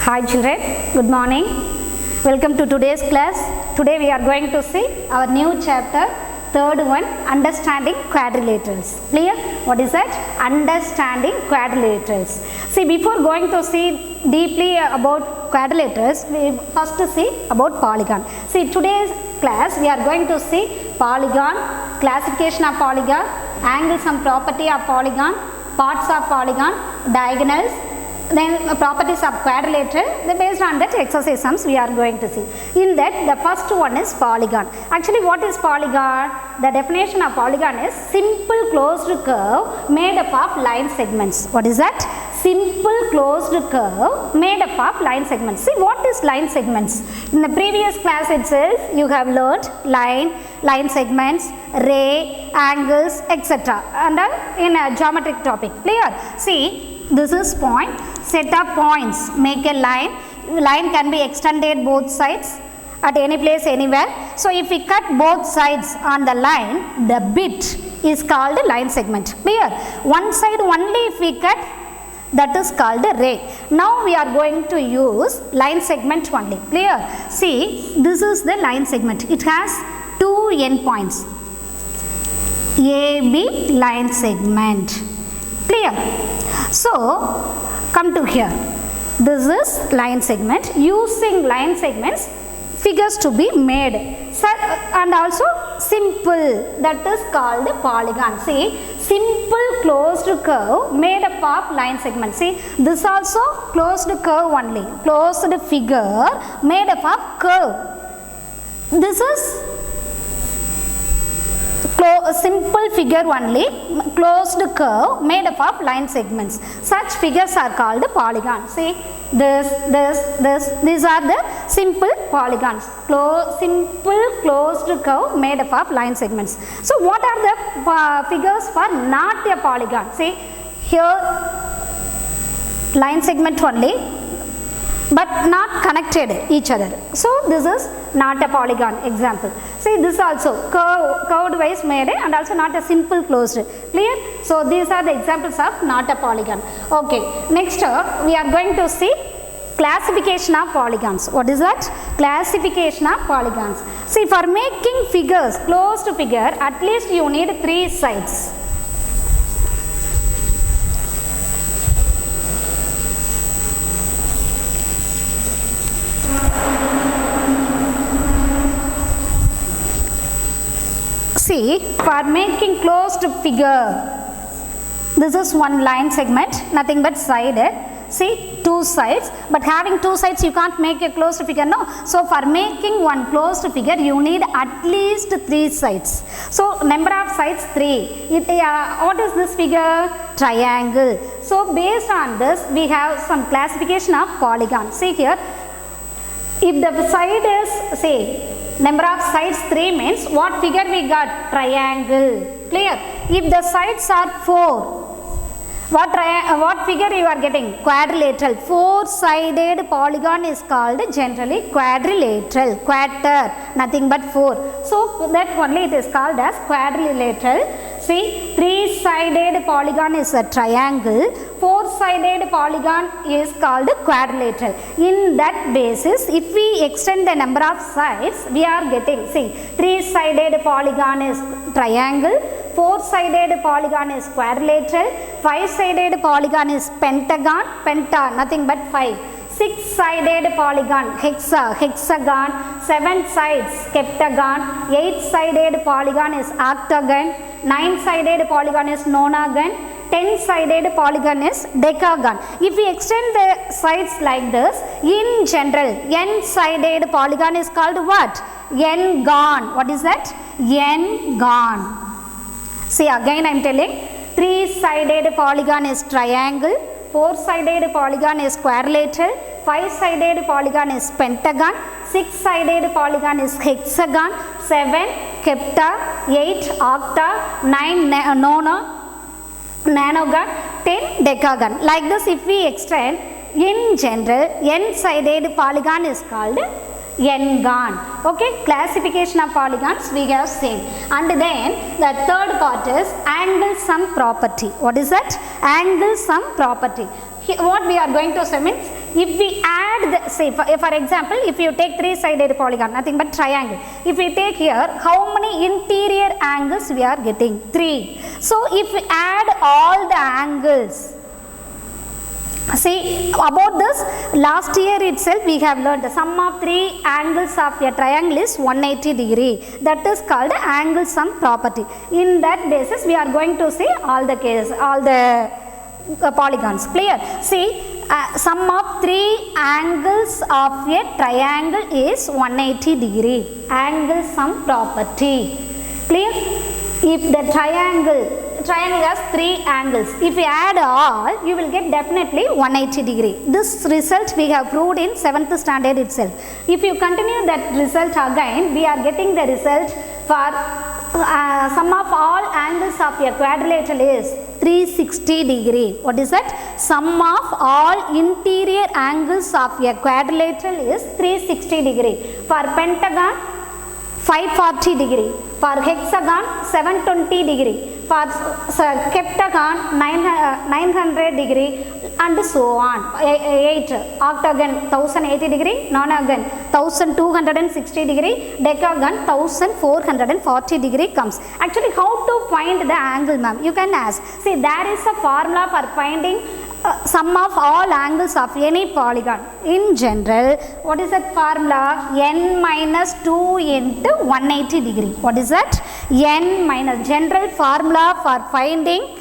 Hi children, good morning. Welcome to today's class. Today we are going to see our new chapter, third one, understanding quadrilaterals. Clear? What is that? Understanding quadrilaterals. See, before going to see deeply about quadrilaterals, we first see about polygon. See, today's class we are going to see polygon, classification of polygon, angles and property of polygon, parts of polygon, diagonals, then properties of quadrilateral. Based on that exercise sums we are going to see. In that, the first one is polygon. Actually, what is polygon? The definition of polygon is simple closed curve made up of line segments. What is that? Simple closed curve made up of line segments. See, what is line segments? In the previous class itself you have learnt line segments, ray, angles, etc. and in a geometric topic. Clear? See, this is point, set of points make a line. Line can be extended both sides at any place anywhere. So if we cut both sides on the line, the bit is called a line segment. Clear? One side only if we cut, that is called a ray. Now we are going to use line segment only. Clear? See, this is the line segment. It has two endpoints. AB line segment. Clear? So, come to here. This is line segment. Using line segments, figures to be made. And also simple, that is called polygon. See, simple closed curve made up of line segment. See, this also closed curve only. Closed figure made up of curve. This is simple figure only, closed curve made up of line segments. Such figures are called polygon. See, these are the simple polygons. Simple closed curve made up of line segments. So what are the figures for not a polygon? See, here line segment only, but not connected each other. So this is not a polygon example. See, this also curved wise made and also not a simple closed. Clear? So these are the examples of not a polygon. Okay, next we are going to see classification of polygons. What is that? Classification of polygons. See, for making figures, closed figure, at least you need three sides. See, for making closed figure, this is one line segment, nothing but side. See, two sides, but having two sides you can't make a closed figure, no. So for making one closed figure you need at least three sides. So number of sides 3. What is this figure? Triangle. So based on this we have some classification of polygon. See here, if the side is, say, number of sides 3 means what figure we got? Triangle. Clear? If the sides are 4, what figure you are getting? Quadrilateral. 4-sided polygon is called generally quadrilateral. Quater, nothing but 4. So that only it is called as quadrilateral. See, 3-sided polygon is a triangle. 4-sided polygon is called quadrilateral. In that basis, if we extend the number of sides, we are getting, see, 3-sided polygon is triangle, 4-sided polygon is quadrilateral, 5-sided polygon is pentagon, penta, nothing but 5. 6-sided polygon, hexagon, 7 sides, heptagon, 8-sided polygon is octagon, 9-sided polygon is nonagon, 10-sided polygon is decagon. If we extend the sides like this, in general, n-sided polygon is called what? N-gon. What is that? N-gon. See, again I am telling, 3-sided polygon is triangle, 4-sided polygon is quadrilateral, 5-sided polygon is pentagon, 6-sided polygon is hexagon, 7 hepta, 8 octa, 9 nanogon, 10 decagon. Like this if we extend, in general, n-sided polygon is called N-gon. Okay, classification of polygons we have seen. And then the third part is angle sum property. What is that? Angle sum property. What we are going to say means if we add the, say for example, if you take three-sided polygon, nothing but triangle. If we take here, how many interior angles we are getting? 3. So if we add all the angles, see about this last year itself we have learned the sum of 3 angles of a triangle is 180 degree. That is called angle sum property. In that basis we are going to see all the cases, all the polygons. Clear? See, sum of 3 angles of a triangle is 180 degree. Angle sum property. Clear? If the triangle has 3 angles, if we add all, you will get definitely 180 degree. This result we have proved in 7th standard itself. If you continue that result again, we are getting the result for sum of all angles of a quadrilateral is 360 degree. What is that? Sum of all interior angles of a quadrilateral is 360 degree. For pentagon, 540 degree. For hexagon, 720 degree. For heptagon, 900 degree, and so on. 8. Octagon, 1080 degree. Nonagon, 1260 degree. Decagon, 1440 degree comes. Actually, how to find the angle, ma'am? You can ask. See, there is a formula for finding sum of all angles of any polygon. In general, what is that formula? N minus 2 into 180 degree. What is that? N minus, general formula for finding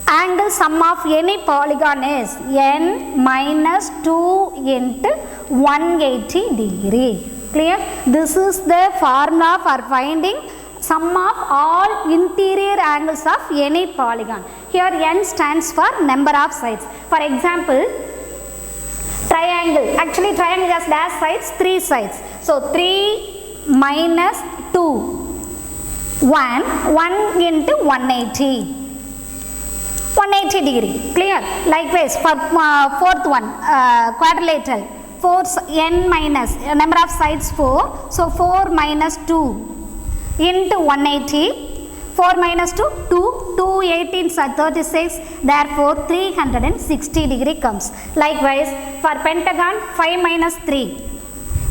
angle sum of any polygon is N minus 2 into 180 degree. Clear? This is the formula for finding sum of all interior angles of any polygon. Here n stands for number of sides. For example, triangle. Actually triangle has dash sides, 3 sides. So 3 minus 2, 1 into 180. 180 degree. Clear? Likewise for fourth one, quadrilateral. 4 n minus, number of sides 4. So 4 minus 2 into 180. 4 minus 2, 2, 2 18s are 36, therefore 360 degree comes. Likewise, for pentagon, 5 minus 3,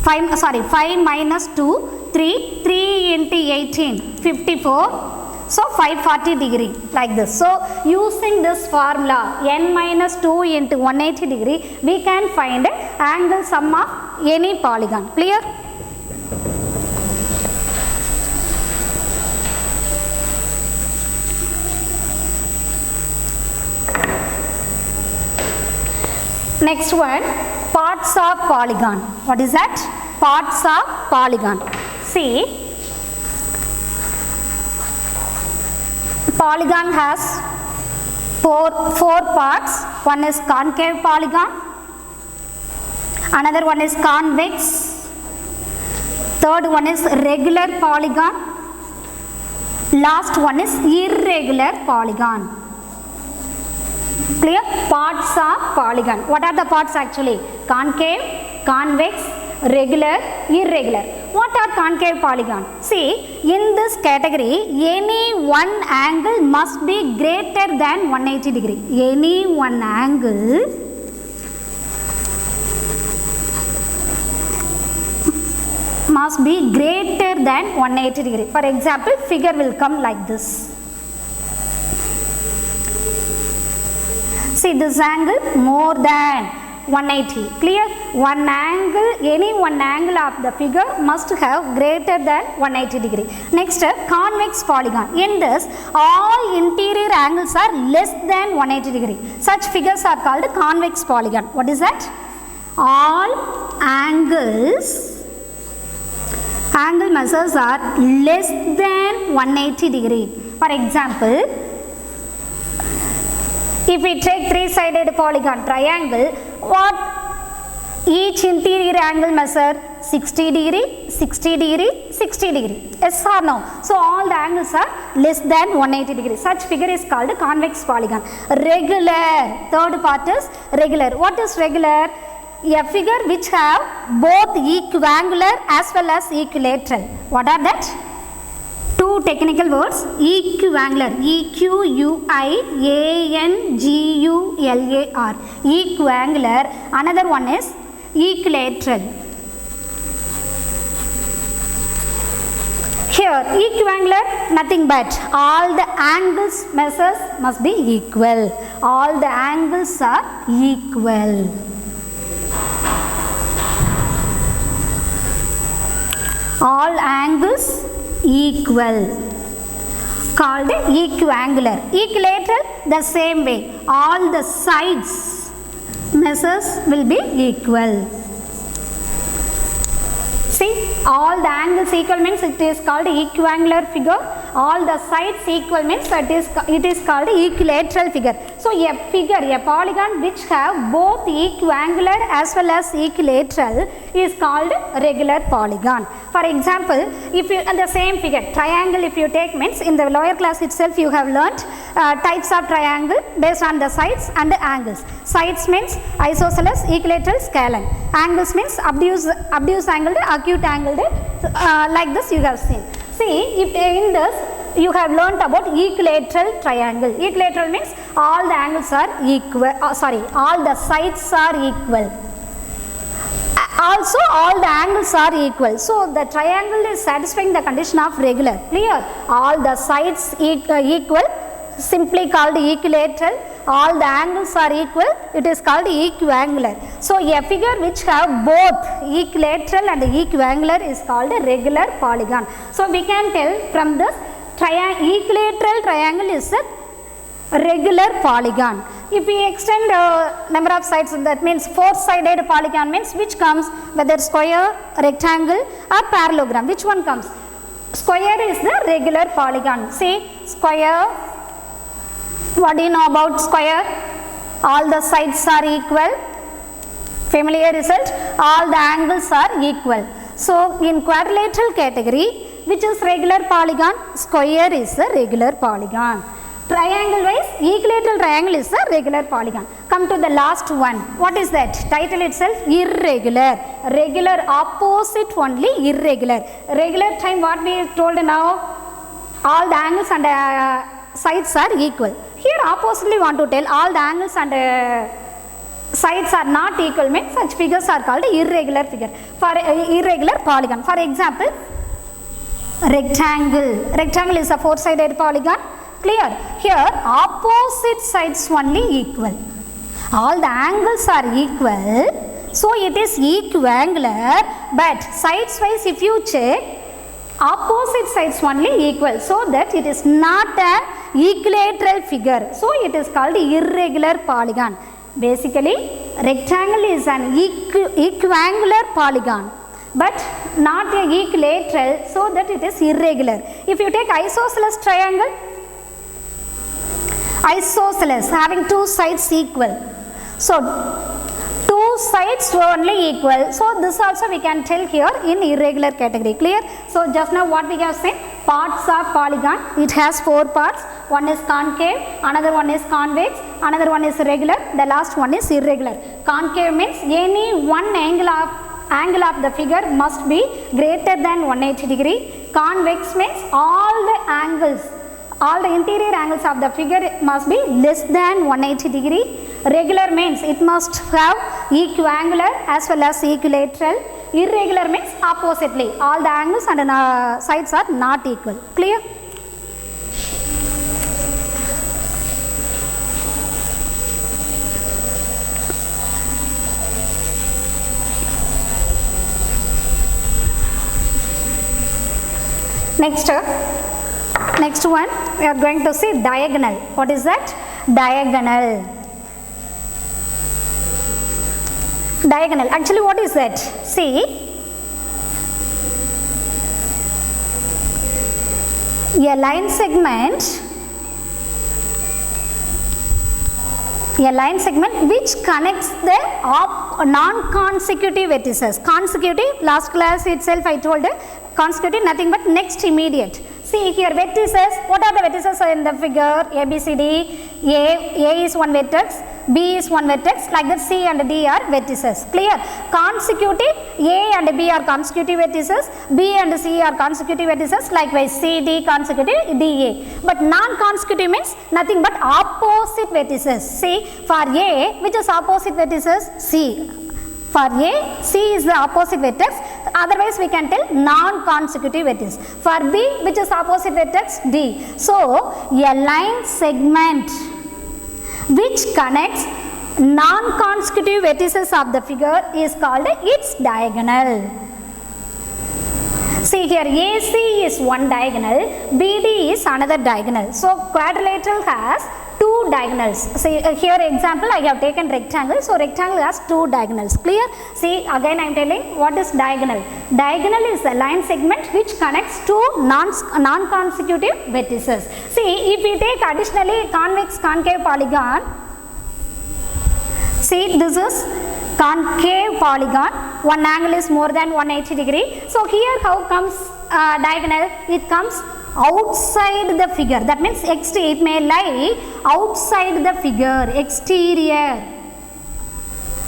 5 minus 2, 3, 3 into 18, 54, so 540 degree, like this. So, using this formula, n minus 2 into 180 degree, we can find angle sum of any polygon. Clear? Next one, parts of polygon. What is that? Parts of polygon. See, polygon has four parts. One is concave polygon, another one is convex, third one is regular polygon, last one is irregular polygon. Clear? Parts of polygon. What are the parts actually? Concave, convex, regular, irregular. What are concave polygon? See, in this category, any one angle must be greater than 180 degree. Any one angle must be greater than 180 degree. For example, figure will come like this. See, this angle more than 180. Clear? One angle, any one angle of the figure must have greater than 180 degree. Next, convex polygon. In this, all interior angles are less than 180 degree. Such figures are called convex polygon. What is that? All angles, angle measures are less than 180 degree. For example, if we take three-sided polygon triangle, what each interior angle measure? 60 degree, 60 degree, 60 degree. Yes or no? So all the angles are less than 180 degree. Such figure is called convex polygon. Regular. Third part is regular. What is regular? A figure which have both equiangular as well as equilateral. What are that? Two Two technical words, equiangular, equiangular, equiangular. Another one is equilateral. Here, equiangular, nothing but all the angles measures must be equal. All the angles are equal. All angles equal. Called equiangular. Equilateral, the same way. All the sides measures will be equal. See, all the angles equal means it is called equiangular figure. All the sides equal means it is called equilateral figure. So a figure, a polygon which have both equiangular as well as equilateral is called regular polygon. For example, if you the same figure, triangle if you take means in the lower class itself you have learnt types of triangle based on the sides and the angles. Sides means isosceles, equilateral, scalene. Angles means obtuse angled, acute angled, like this you have seen. See, if in this you have learnt about equilateral triangle. Equilateral means all the angles are equal, all the sides are equal. Also all the angles are equal. So the triangle is satisfying the condition of regular. Clear? All the sides equal, simply called equilateral. All the angles are equal, it is called equiangular. So a figure which have both equilateral and equiangular is called a regular polygon. So we can tell from this equilateral triangle is a regular polygon. If we extend number of sides, that means four-sided polygon means which comes, whether square, rectangle or parallelogram, which one comes? Square is the regular polygon. See, square, what do you know about square? All the sides are equal. Familiar result? All the angles are equal. So in quadrilateral category, which is regular polygon? Square is a regular polygon. Triangle wise, equilateral triangle is a regular polygon. Come to the last one. What is that? Title itself, irregular. Regular opposite only irregular. Regular time, what we told now? All the angles and sides are equal. Here oppositely want to tell all the angles and sides are not equal means such figures are called irregular figure. For irregular polygon. For example, rectangle. Rectangle is a four-sided polygon. Clear? Here opposite sides only equal. All the angles are equal. So it is equiangular, but sides wise if you check, opposite sides only equal, so that it is not an equilateral figure. So it is called irregular polygon. Basically, rectangle is an equiangular polygon, but not a equilateral, so that it is irregular. If you take isosceles triangle, isosceles having two sides equal, so two sides only equal, so this also we can tell here in irregular category. Clear? So just now what we have seen, parts of polygon, it has four parts. One is concave, another one is convex, another one is regular, the last one is irregular. Concave means any one angle of the figure must be greater than 180 degree. Convex means all the angles, all the interior angles of the figure must be less than 180 degree. Regular means it must have equiangular as well as equilateral. Irregular means oppositely, all the angles and sides are not equal. Clear? Next one, we are going to see diagonal. What is that? Diagonal. Diagonal. Actually, what is that? See, a line segment which connects the non-consecutive vertices. Consecutive, last class itself I told you, consecutive nothing but next immediate. See here vertices, what are the vertices in the figure? A, B, C, D. A is one vertex, B is one vertex, like that C and D are vertices. Clear? Consecutive, A and B are consecutive vertices, B and C are consecutive vertices, likewise C, D consecutive, D, A. But non-consecutive means nothing but opposite vertices. See, for A, which is opposite vertices? C. For A, C is the opposite vertex, otherwise we can tell non-consecutive vertex. For B, which is opposite vertex? D. So, a line segment which connects non-consecutive vertices of the figure is called its diagonal. See here, AC is one diagonal, BD is another diagonal. So, quadrilateral has two diagonals. See here example I have taken rectangle. So, rectangle has two diagonals. Clear? See again I am telling what is diagonal. Diagonal is the line segment which connects two non-consecutive vertices. See, if we take additionally convex concave polygon, see this is concave polygon, one angle is more than 180 degree. So, here how comes diagonal? It comes outside the figure, that means it may lie outside the figure, exterior.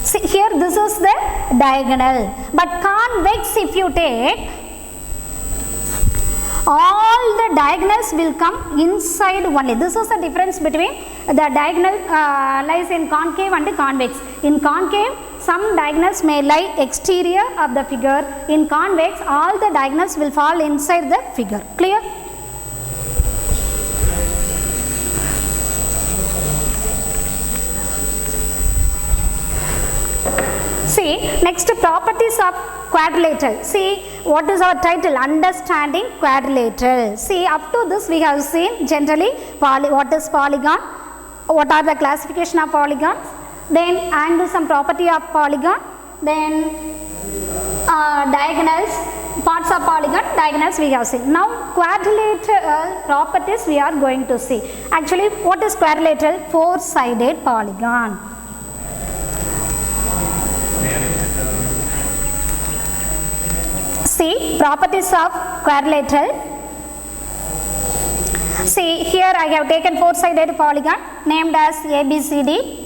See here this is the diagonal, but convex if you take, all the diagonals will come inside only. This is the difference between the diagonal lies in concave and convex. In concave, some diagonals may lie exterior of the figure. In convex, all the diagonals will fall inside the figure. Clear? See, next properties of quadrilateral. See, what is our title? Understanding quadrilateral. See, up to this we have seen generally what is polygon, what are the classification of polygons, then angles and property of polygon, then diagonals, parts of polygon, diagonals we have seen. Now, quadrilateral properties we are going to see. Actually, what is quadrilateral? Four-sided polygon. See, properties of quadrilateral. See, here I have taken four-sided polygon named as ABCD.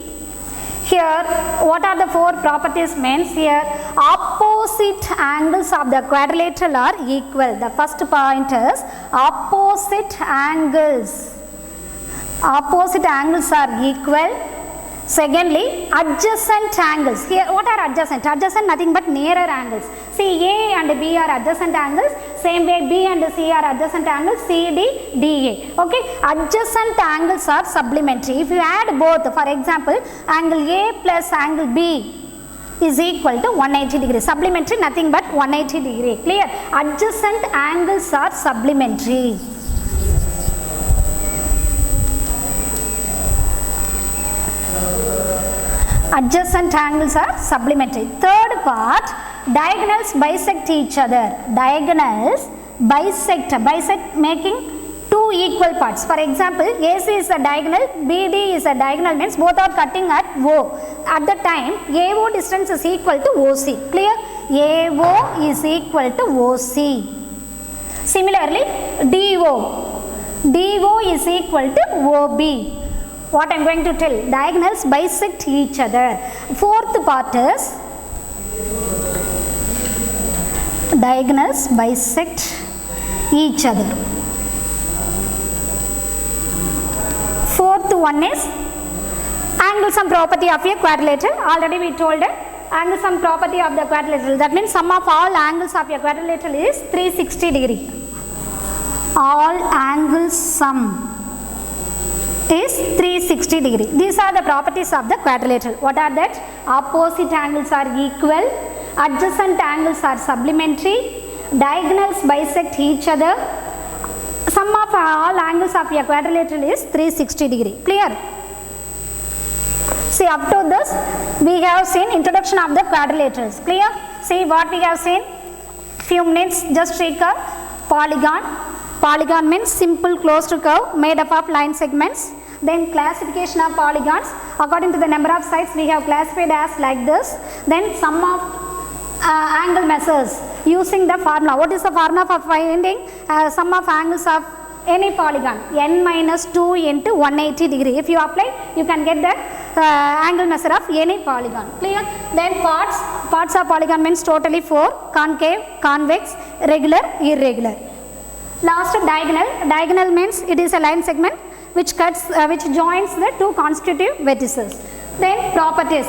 Here, what are the four properties means? Here, opposite angles of the quadrilateral are equal. The first point is opposite angles. Opposite angles are equal. Secondly, adjacent angles. Here, what are adjacent? Adjacent nothing but nearer angles. See, A and B are adjacent angles. Same way, B and C are adjacent angles. C, D, D, A. Okay, adjacent angles are supplementary. If you add both, for example, angle A plus angle B is equal to 180 degree. Supplementary nothing but 180 degree. Clear? Adjacent angles are supplementary. Adjacent angles are supplementary. Third part, diagonals bisect each other. Diagonals bisect making two equal parts. For example, AC is a diagonal, BD is a diagonal, means both are cutting at O. At the time, AO distance is equal to OC. Clear? AO is equal to OC. Similarly, DO is equal to OB. What I am going to tell, diagonals bisect each other. Fourth part is diagonals bisect each other. Fourth one is angle sum property of a quadrilateral. Already we told angle sum property of the quadrilateral. That means sum of all angles of a quadrilateral is 360 degree. All angles sum is 360 degree. These are the properties of the quadrilateral. What are that? Opposite angles are equal, adjacent angles are supplementary, diagonals bisect each other. Sum of all angles of a quadrilateral is 360 degree. Clear? See, up to this we have seen introduction of the quadrilaterals. Clear? See what we have seen? Few minutes, just recall. Polygon. Polygon means simple closed curve made up of line segments. Then classification of polygons. According to the number of sides we have classified as like this. Then sum of angle measures using the formula. What is the formula for finding sum of angles of any polygon? N minus 2 into 180 degree. If you apply, you can get that angle measure of any polygon. Clear? Then parts of polygon means totally 4: concave, convex, regular, irregular. Last, diagonal means it is a line segment which joins the two constitutive vertices. Then properties,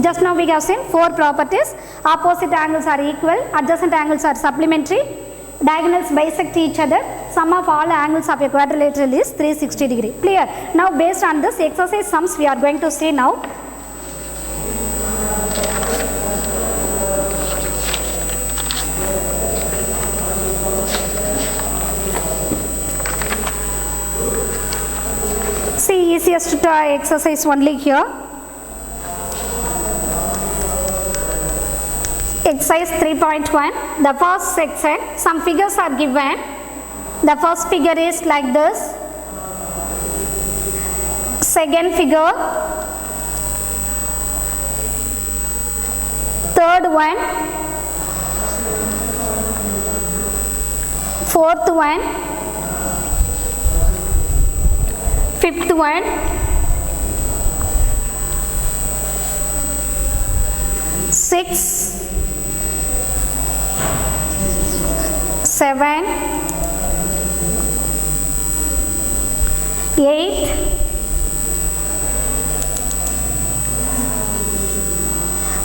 just now we have seen 4 properties: opposite angles are equal, adjacent angles are supplementary, diagonals bisect each other, sum of all angles of a quadrilateral is 360 degree. Clear? Now based on this exercise sums we are going to see now. See easiest exercise only here. Exercise 3.1, the first section, some figures are given. The first figure is like this. Second figure. Third one. Fourth one. Fifth one. Sixth. 7, 8, 9.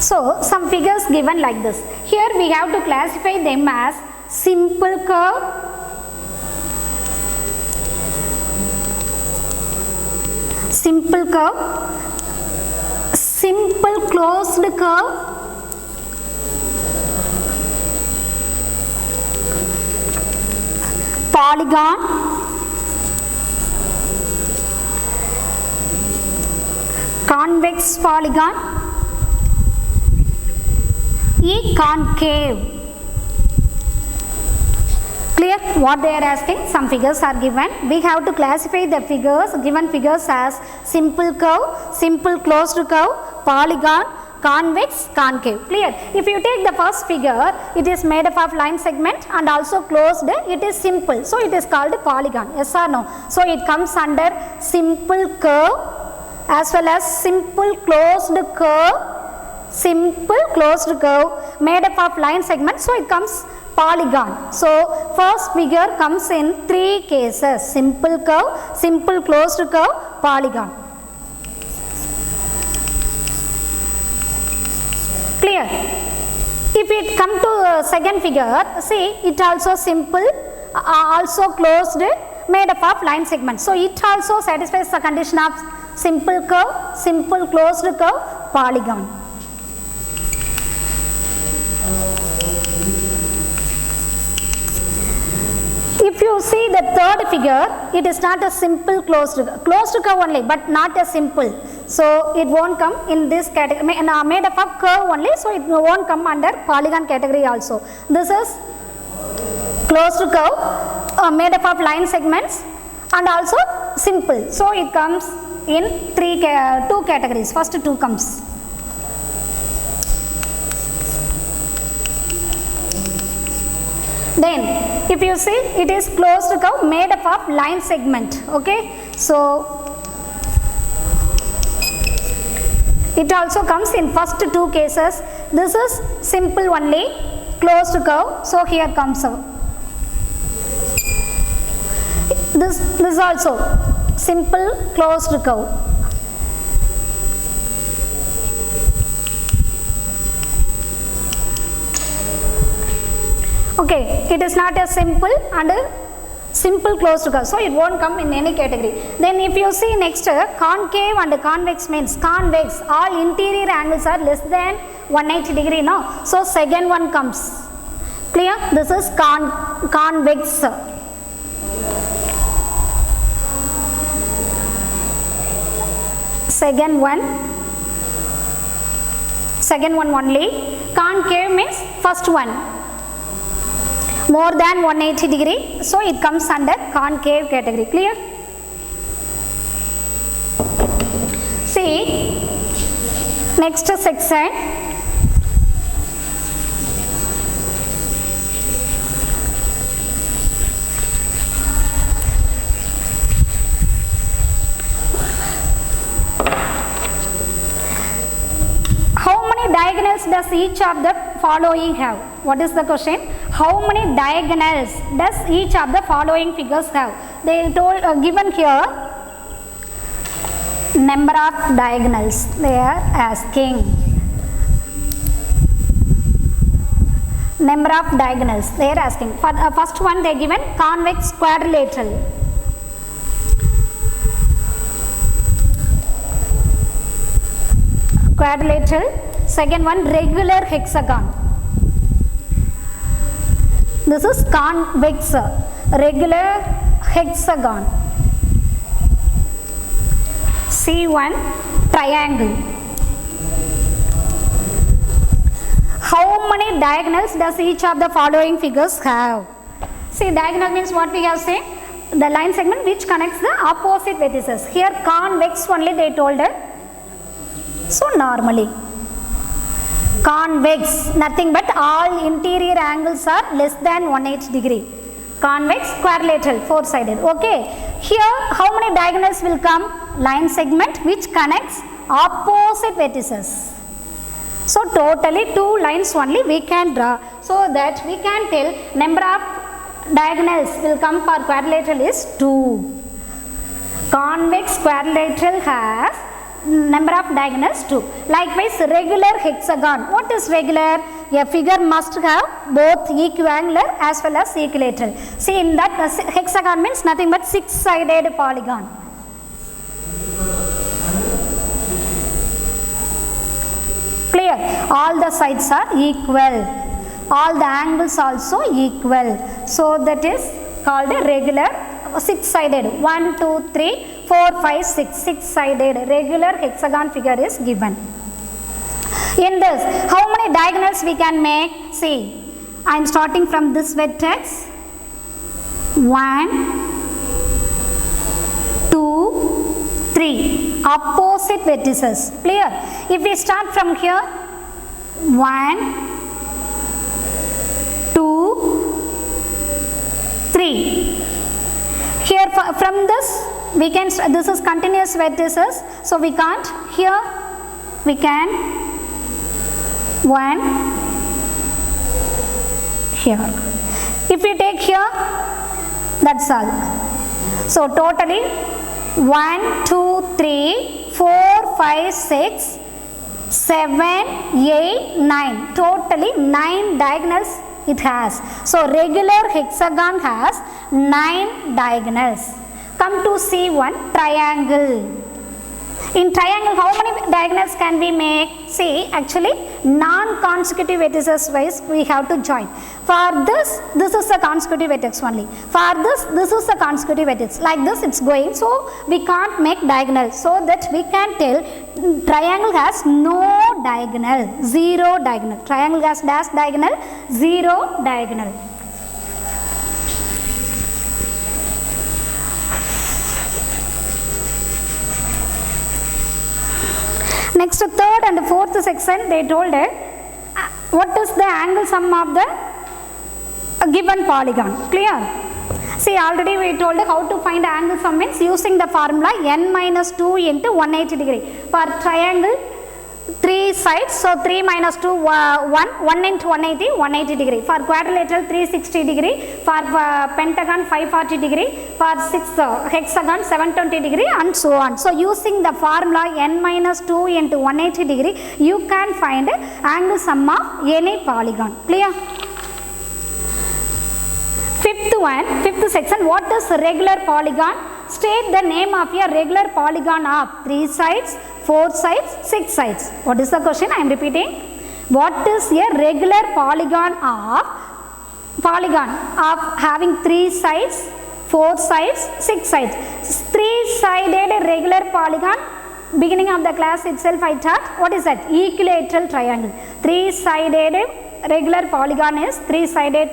So some figures given like this. Here we have to classify them as simple curve, simple closed curve, polygon, convex polygon, concave. Clear? What they are asking? Some figures are given. We have to classify the given figures as simple curve, simple closed curve, polygon, convex, concave. Clear? If you take the first figure, it is made up of line segment and also closed, it is simple. So it is called polygon. Yes or no? So it comes under simple curve as well as simple closed curve made up of line segment. So it comes polygon. So first figure comes in 3 cases: simple curve, simple closed curve, polygon. Clear? If it come to second figure, see it also simple, also closed, made up of line segment. So it also satisfies the condition of simple curve, simple closed curve, polygon. If you see the third figure, it is not a simple closed curve only, but not a simple. So it won't come in this category, made up of curve only, so it won't come under polygon category also. This is closed curve made up of line segments and also simple. So it comes in 2 categories. First 2 comes. Then if you see, it is closed curve made up of line segment. Okay, so it also comes in first 2 cases. This is simple only, closed curve. So here comes this also simple closed curve. Okay, it is not a simple and a simple closed curve, so it won't come in any category. Then if you see next, concave and convex means convex, all interior angles are less than 180 degree, no? So second one comes. Clear? This is convex. Second one only. Concave means first one, more than 180 degree, so it comes under concave category. Clear? See next section. diagonals does each of the following have? What is the question? How many diagonals does each of the following figures have? They told given here number of diagonals they are asking. Number of diagonals they are asking. For first one they given convex quadrilateral. Quadrilateral. Second one regular hexagon. This is convex regular hexagon. C1 triangle. How many diagonals does each of the following figures have? See, diagonal means what we have said, the line segment which connects the opposite vertices. Here convex only they told it. So normally convex, nothing but all interior angles are less than 180 degree. Convex quadrilateral, four sided. Okay, here how many diagonals will come? Line segment which connects opposite vertices. So totally two lines only we can draw, so that we can tell number of diagonals will come for quadrilateral is 2. Convex quadrilateral has number of diagonals 2. Likewise regular hexagon. What is regular? A figure must have both equiangular as well as equilateral. See, in that hexagon means nothing but 6-sided polygon. Clear? All the sides are equal. All the angles also equal. So that is called a regular 6-sided. 1, 2, 3, 4, 5, 6. 6-sided regular hexagon figure is given. In this, how many diagonals we can make? See, I am starting from this vertex. 1, 2, 3. Opposite vertices. Clear? If we start from here, 1, 2, 3. Here from this we can, this is continuous vertices, so we can't. Here we can 1 here. If we take here, that's all. So totally 1, 2, 3, 4, 5, 6, 7, 8, 9. Totally 9 diagonals it has. So regular hexagon has 9 diagonals. Come to C1 triangle. In triangle, how many diagonals can we make? See, actually non-consecutive vertices wise we have to join. For this is the consecutive vertex only. For this is the consecutive vertex. Like this it's going, so we can't make diagonal. So that we can tell triangle has no diagonal, 0 diagonal. Triangle has dash diagonal, 0 diagonal. Next, third and fourth section they told it, what is the angle sum of the given polygon. Clear? See, already we told how to find angle sum means using the formula n minus 2 into 180 degree. For triangle 3 sides, so 3 minus 2 1 into 180 degree. For quadrilateral 360 degree. For pentagon 540 degree. For sixth hexagon 720 degree and so on. So using the formula n minus 2 into 180 degree, you can find angle sum of any polygon. Clear? Fifth section, what is regular polygon? State the name of a regular polygon of 3 sides, 4 sides, 6 sides. What is the question? I am repeating. What is a regular polygon of having 3 sides, 4 sides, 6 sides? 3-sided regular polygon, beginning of the class itself I taught. What is that? Equilateral triangle. 3-sided regular polygon is 3-sided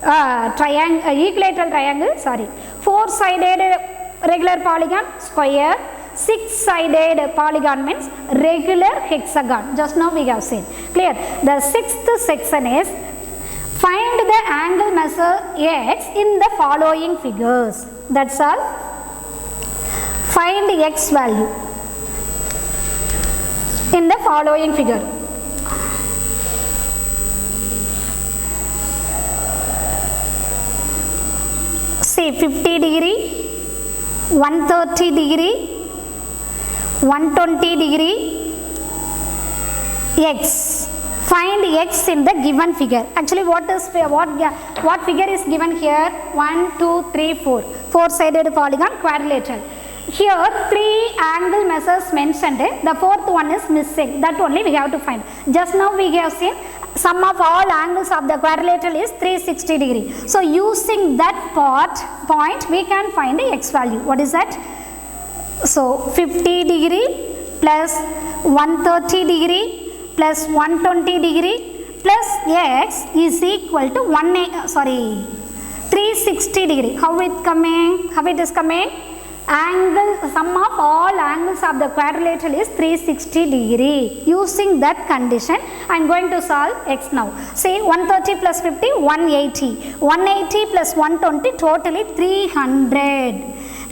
equilateral triangle. Sorry. 4-sided regular polygon, square. 6-sided polygon means regular hexagon. Just now we have seen. Clear? The sixth section is find the angle measure x in the following figures. That's all. Find x value in the following figure. See 50 degree, 130 degree, 120 degree, x. Find x in the given figure. Actually what figure is given here? 1, 2, 3, 4. Four-sided polygon, quadrilateral. Here 3 angle measures mentioned. The fourth one is missing. That only we have to find. Just now we have seen sum of all angles of the quadrilateral is 360 degree. So using that point we can find the x value. What is that? So 50 degree plus 130 degree plus 120 degree plus x is equal to 360 degree. How it is coming? Sum of all angles of the quadrilateral is 360 degree. Using that condition, I am going to solve x now. See 130 plus 50, 180. 180 plus 120, totally 300.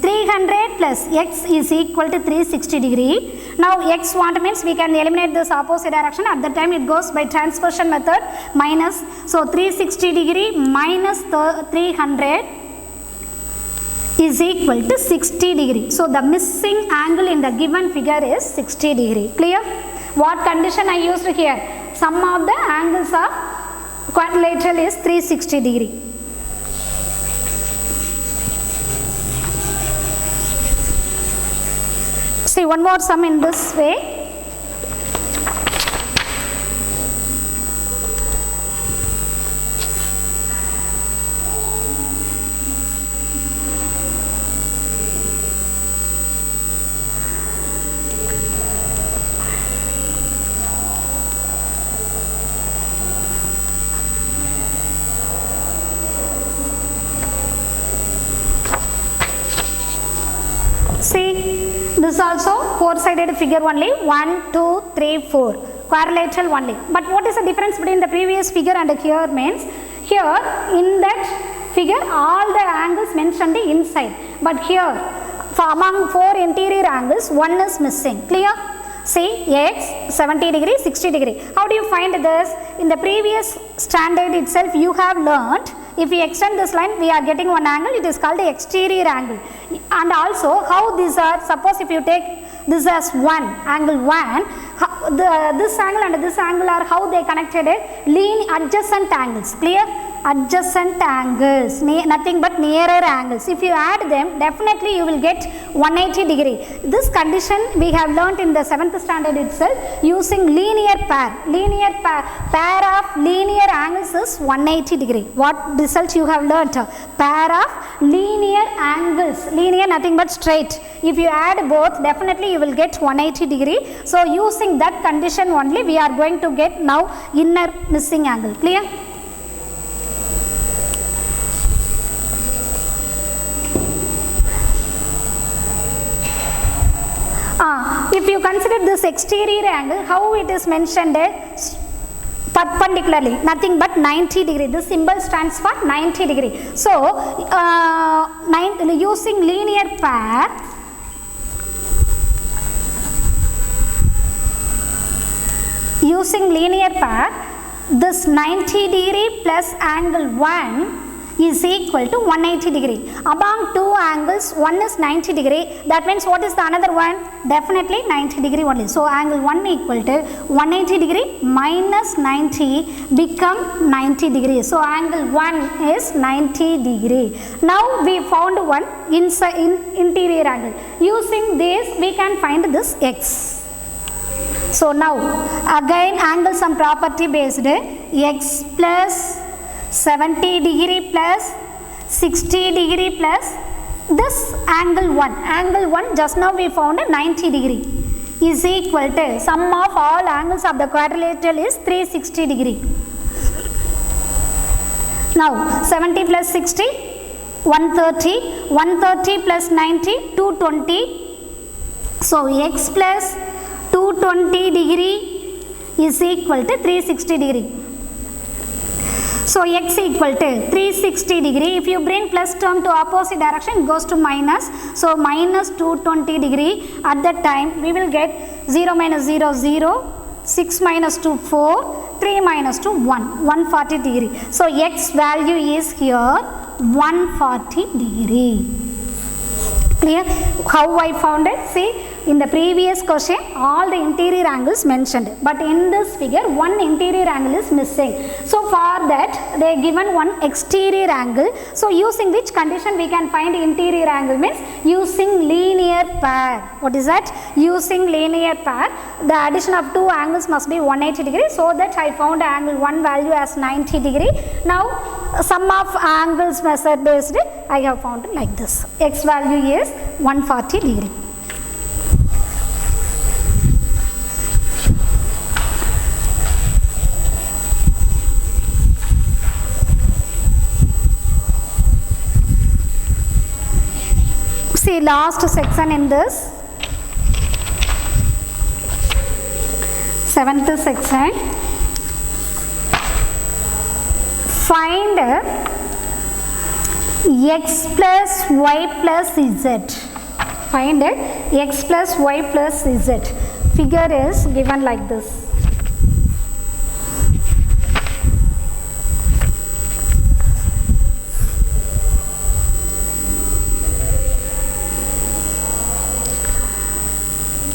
300 plus x is equal to 360 degree. Now x what means we can eliminate this opposite direction. At that time it goes by transversion method minus. So 360 degree minus 300 is equal to 60 degree. So the missing angle in the given figure is 60 degree. Clear? What condition I used here? Sum of the angles of quadrilateral is 360 degree. See one more sum in this way. See, this is also four-sided figure only. 1, 2, 3, 4. Quadrilateral only. But what is the difference between the previous figure and here means? Here, in that figure, all the angles mentioned inside. But here, among 4 interior angles, one is missing. Clear? See, x 70 degree, 60 degree. How do you find this? In the previous standard itself, you have learnt. If we extend this line, we are getting one angle. It is called the exterior angle. And also, how these are, suppose if you take this as angle 1, this angle and this angle are how they connected? Adjacent angles. Clear? Adjacent angles, nothing but nearer angles. If you add them, definitely you will get 180 degree. This condition we have learnt in the 7th standard itself using linear pair. Pair of linear angles is 180 degree. What result you have learnt? Pair of linear angles. Linear, nothing but straight. If you add both, definitely you will get 180 degree. So using that condition only, we are going to get now inner missing angle. Clear? If you consider this exterior angle, how it is mentioned? Perpendicularly, nothing but 90 degree. This symbol stands for 90 degree. So, using linear pair, this 90 degree plus angle 1 is equal to 180 degree. Among two angles, one is 90 degree. That means what is the another one? Definitely 90 degree only. So angle 1 equal to 180 degree minus 90 become 90 degree. So angle 1 is 90 degree. Now we found one interior angle. Using this we can find this x. So now again angle sum property based, x plus 70 degree plus 60 degree plus this angle 1 just now we found 90 degree is equal to sum of all angles of the quadrilateral is 360 degree. Now 70 plus 60 130 plus 90 220. So x plus 220 degree is equal to 360 degree. So x equal to 360 degree. If you bring plus term to opposite direction, it goes to minus. So minus 220 degree. At that time, we will get 0 minus 0, 0, 6 minus 2, 4, 3 minus 2, 1, 140 degree. So x value is here 140 degree. Clear? How I found it? See, in the previous question all the interior angles mentioned, but in this figure one interior angle is missing. So for that they given one exterior angle. So using which condition we can find interior angle? Means using linear pair. What is that? Using linear pair, the addition of two angles must be 180 degree. So that I found angle 1 value as 90 degree. Now sum of angles method based I have found like this. X value is 140 degree. See last section in this 7th section. Find x plus y plus z. Find x plus y plus z. Figure is given like this.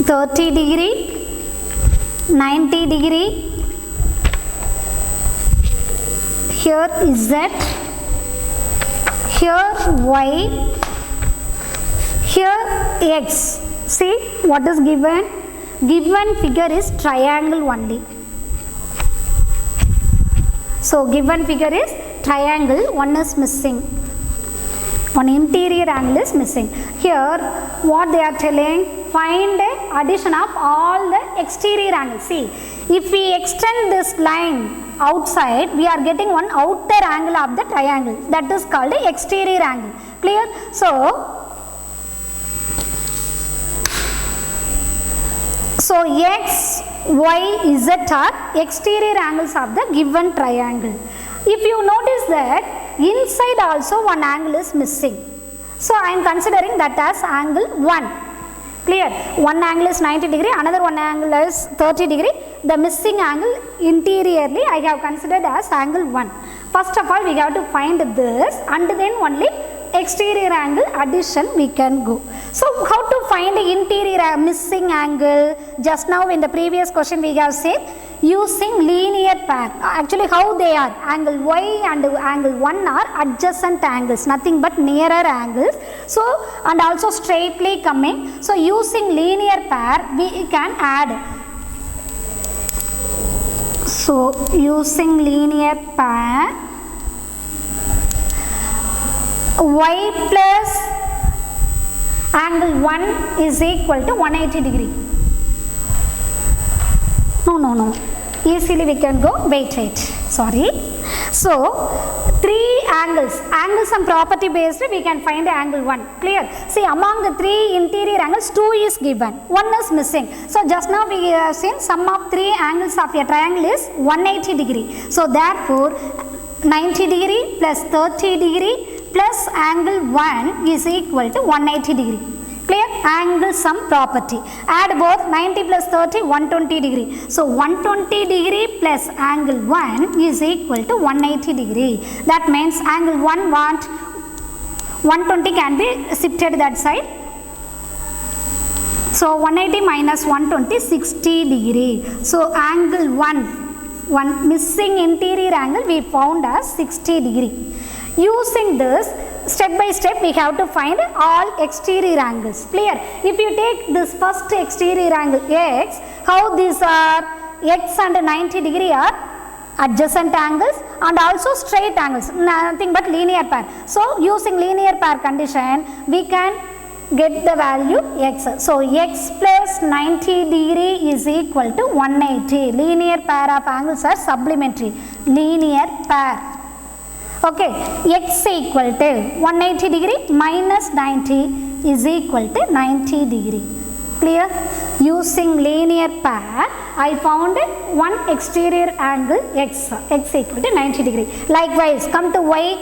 $30 degree, 90 degree, here z, here y, here x. See what is given? Given figure is triangle only. So given figure is triangle, one is missing. One interior angle is missing. Here what they are telling, find addition of all the exterior angles. See, if we extend this line outside, we are getting one outer angle of the triangle, that is called the exterior angle. Clear? So x, y, z are exterior angles of the given triangle. If you notice that inside also one angle is missing, so I am considering that as angle 1. Clear? One angle is 90 degree, another one angle is 30 degree. The missing angle interiorly I have considered as angle 1. First of all we have to find this, and then only exterior angle addition we can go. So how to find the interior missing angle? Just now in the previous question we have said using linear pair. Actually how they are? Angle y and angle 1 are adjacent angles, nothing but nearer angles. So and also straightly coming. So using linear pair we can add. So using linear pair, y plus angle 1 is equal to 180 degree. No. Easily we can go, wait. Sorry. So, three angles and property based we can find angle 1. Clear? See, among the three interior angles, 2 is given, 1 is missing. So, just now we have seen sum of three angles of a triangle is 180 degree. So, therefore, 90 degree plus 30 degree plus angle 1 is equal to 180 degree. Clear? Angle sum property. Add both 90 plus 30, 120 degree. So 120 degree plus angle 1 is equal to 180 degree. That means angle 1 want 120 can be shifted that side. So 180 minus 120, 60 degree. So angle 1 missing interior angle we found as 60 degree. Using this, step by step we have to find all exterior angles. Clear? If you take this first exterior angle x, how these are x and 90 degree are adjacent angles and also straight angles, nothing but linear pair. So using linear pair condition we can get the value x. So x plus 90 degree is equal to 180. Linear pair of angles are supplementary. Linear pair. Okay, x equal to 180 degree minus 90 is equal to 90 degree. Clear? Using linear pair, I found one exterior angle x equal to 90 degree. Likewise, come to y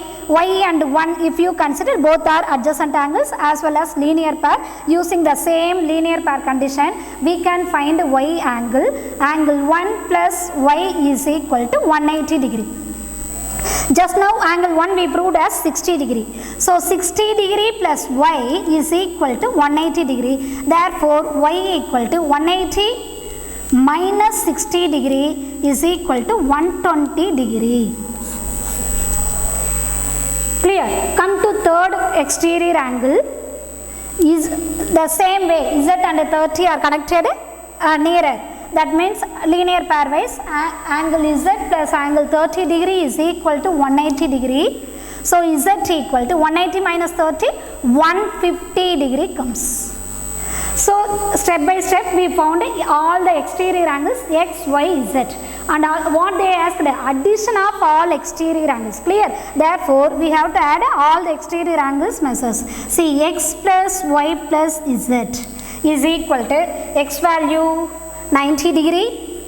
and 1, if you consider both are adjacent angles as well as linear pair, using the same linear pair condition, we can find y angle. Angle 1 plus y is equal to 180 degree. Just now angle 1 we proved as 60 degree. So 60 degree plus y is equal to 180 degree. Therefore y equal to 180 minus 60 degree is equal to 120 degree. Clear? Come to third exterior angle. Is the same way z and 30 are connected nearer. That means linear pairwise angle z plus angle 30 degree is equal to 180 degree. So z equal to 180 minus 30, 150 degree comes. So step by step we found all the exterior angles x, y, z, and what they asked, the addition of all exterior angles. Clear? Therefore we have to add all the exterior angles measures. See, x plus y plus z is equal to x value 90 degree,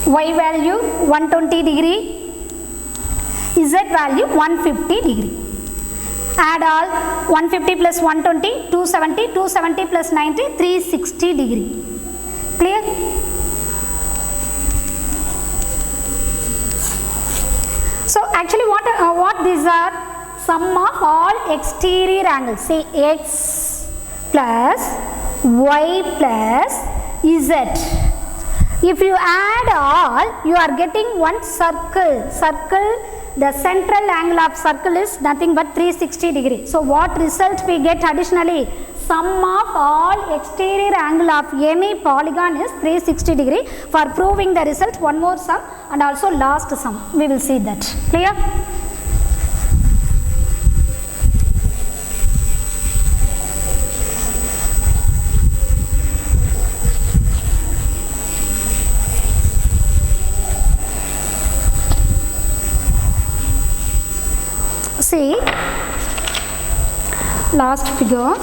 y value 120 degree, z value 150 degree. Add all 150 plus 120, 270, 270 plus 90, 360 degree. Clear? So actually what these are? Sum of all exterior angles. Say x plus y plus z. If you add all, you are getting one circle. The central angle of circle is nothing but 360 degree. So what result we get additionally? Sum of all exterior angle of any polygon is 360 degree. For proving the result, one more sum and also last sum. We will see that. Clear? See, last figure.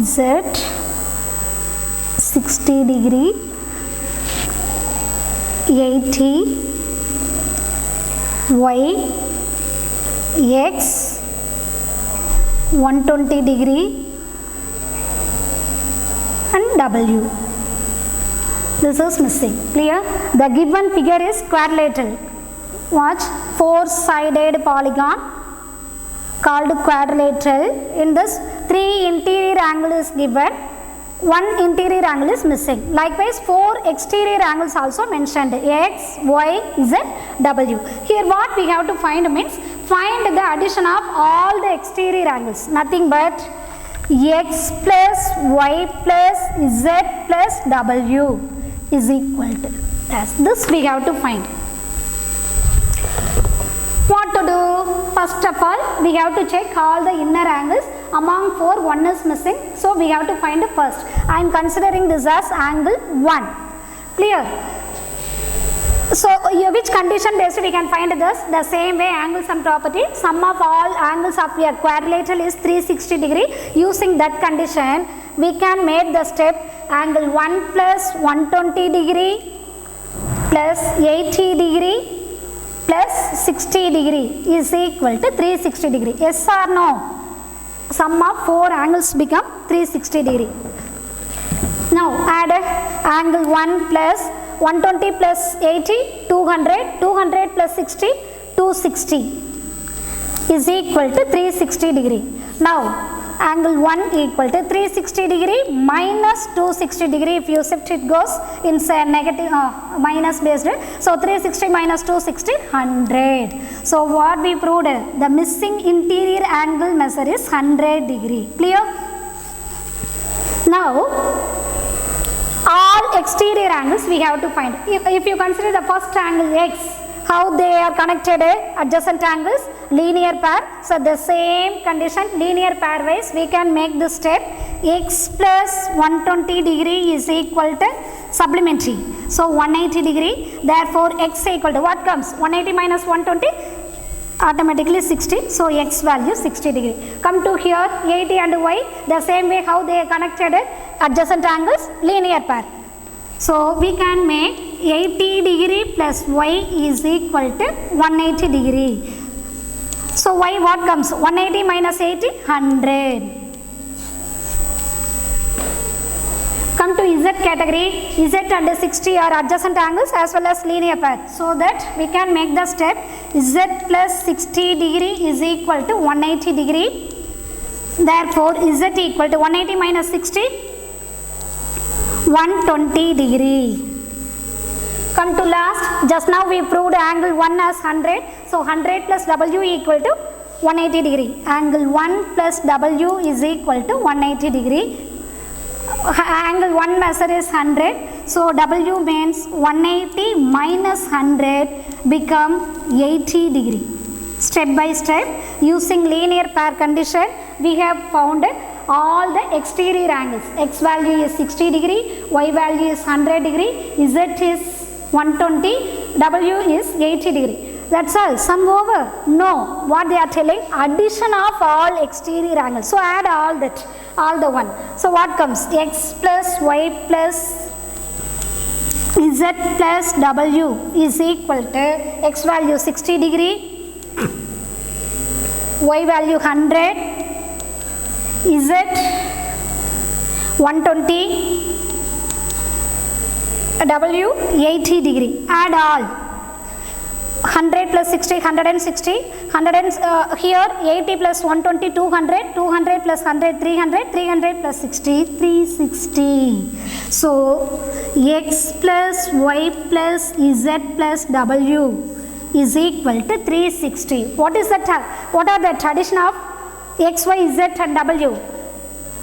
Z 60 degree, 80, y, x 120 degree and W. This is missing. Clear? The given figure is quadrilateral. Watch, four-sided polygon called quadrilateral. In this, three interior angle is given, one interior angle is missing. Likewise, four exterior angles also mentioned, x, y, z, W. Here what we have to find means, find the addition of all the exterior angles, nothing but x plus y plus z plus w is equal to this we have to find. What to do? First of all, we have to check all the inner angles. Among four, one is missing, so we have to find the first. I am considering this as angle 1. Clear? So which condition based we can find this? The same way, angle sum property, sum of all angles of a quadrilateral is 360 degree. Using that condition, we can make the step angle 1 plus 120 degree plus 80 degree plus 60 degree is equal to 360 degree. Yes or no? Sum of four angles become 360 degree. Now add angle 1 plus 120 plus 80, 200, 200 plus 60, 260 is equal to 360 degree. Now angle 1 equal to 360 degree minus 260 degree. If you shift, it goes in say negative minus based. So 360 minus 260, 100. So what we proved, the missing interior angle measure is 100 degree. Clear? Now all exterior angles we have to find. If you consider the first angle x, how they are connected, adjacent angles, linear pair. So the same condition, linear pairwise, we can make this step. X plus 120 degree is equal to supplementary. So 180 degree. Therefore x equal to what comes? 180 minus 120, automatically 60. So x value 60 degree. Come to here, 80 and y, the same way how they are connected, adjacent angles, linear pair. So we can make 80 degree plus y is equal to 180 degree. So y what comes? 180 minus 80, 100. Come to Z category. Z and 60 are adjacent angles as well as linear path. So that we can make the step Z plus 60 degree is equal to 180 degree. Therefore, Z equal to 180 minus 60, 120 degree. Come to last. Just now we proved angle 1 as 100. So 100 plus W equal to 180 degree. Angle 1 plus W is equal to 180 degree. Angle 1 measure is 100. So W means 180 minus 100 become 80 degree. Step by step, using linear pair condition, we have found all the exterior angles. X value is 60 degree, Y value is 100 degree, Z is 120, W is 80 degree. That's all. Sum over? No. What they are telling? Addition of all exterior angles. So add all that, all the one. So what comes? X plus Y plus Z plus W is equal to X value 60 degree, Y value 100, Z 120, W 80 degree. Add all. 100 plus 60, 160, here 80 plus 120, 200, 200 plus 100, 300, 300 plus 60, 360. So, X plus Y plus Z plus W is equal to 360. What is that? What are the addition of X, Y, Z and W?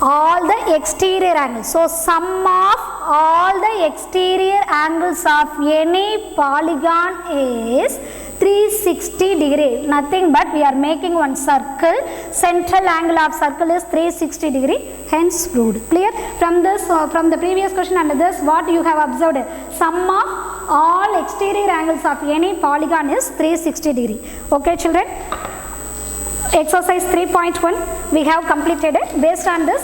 All the exterior angles. So, sum of all the exterior angles of any polygon is 360 degree. Nothing but we are making one circle. Central angle of circle is 360 degree. Hence proved. Clear? From this, from the previous question and this, what you have observed? Sum of all exterior angles of any polygon is 360 degree. Okay, children? Exercise 3.1 we have completed it. Based on this,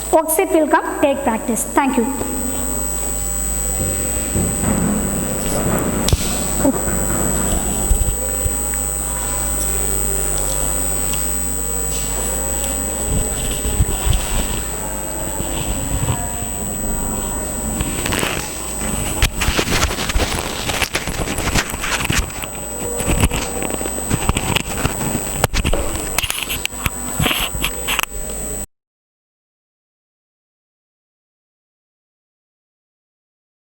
worksheet will come, take practice. Thank you.